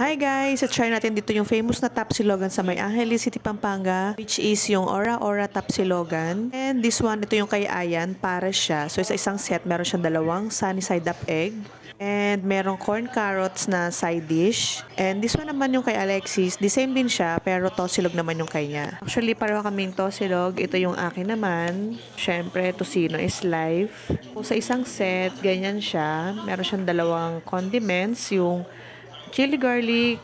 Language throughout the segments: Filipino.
Hi guys! Try natin dito yung famous na Tapsilogan sa May Angeles City, Pampanga, which is yung Ora Ora Tapsilogan. And this one, ito yung kay Ayan, para siya. So sa isang set, meron siyang dalawang sunny side up egg. And merong corn carrots na side dish. And this one naman yung kay Alexis, the same din siya, pero tosilog naman yung kay niya. Actually, pareho kaming tosilog. Ito yung akin naman. Syempre, tocino is life. So sa isang set, ganyan siya. Meron siyang dalawang condiments, yung chili garlic,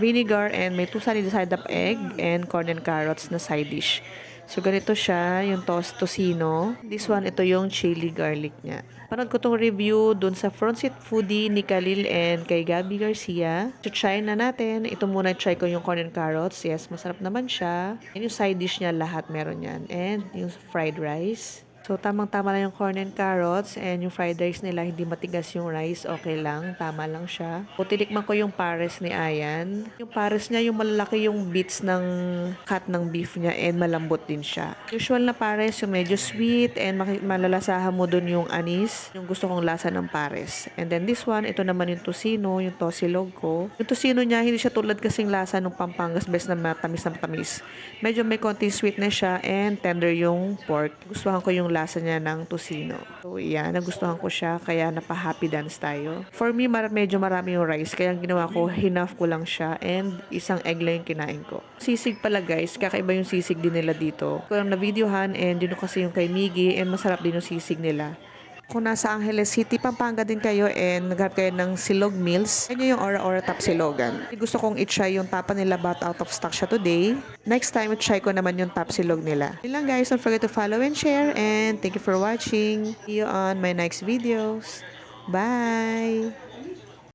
vinegar, and may 2 sunny side up egg and corn and carrots na side dish. So, ganito siya, yung tocino. This one, ito yung chili garlic niya. Panood ko tong review dun sa Front Seat Foodie ni Khalil and kay Gabby Garcia. So, try na natin. Ito muna, try ko yung corn and carrots. Yes, masarap naman siya. And yung side dish niya, lahat meron yan. And yung fried rice. So, tamang-tama lang yung corn and carrots and yung fried rice nila, hindi matigas yung rice, okay lang, tama lang siya. O, tinikman ko yung pares ni Ayan. Yung pares niya, yung malalaki yung bits ng cut ng beef niya and malambot din siya. Usual na pares, yung medyo sweet and malalasahan mo dun yung anis, yung gusto kong lasa ng pares. And then this one, ito naman yung tocino, yung tosilog ko. Yung tocino niya, hindi siya tulad kasing lasa ng Pampangas, best na matamis na matamis. Medyo may konting sweetness siya and tender yung pork. Gustuhan ko yung lasa niya ng tocino. So, yan. Nagustuhan ko siya. Kaya napa-happy dance tayo. For me, medyo marami yung rice. Kaya ang ginawa ko, hinaf ko lang siya. And isang egg lang yung kinain ko. Sisig pala guys. Kakaiba yung sisig din nila dito. Ko lang na-videohan and yun kasi yung kay Miggy. And masarap din yung sisig nila. Kung nasa Angeles City, Pampanga din kayo and naghanap kayo ng Silog Meals, yan yung Ora Ora Tapsilogan. Gusto kong i-try yung tapa nila but out of stock siya today. Next time, i-try ko naman yung Tapsilog nila. Yun lang guys, don't forget to follow and share and thank you for watching. See you on my next videos. Bye!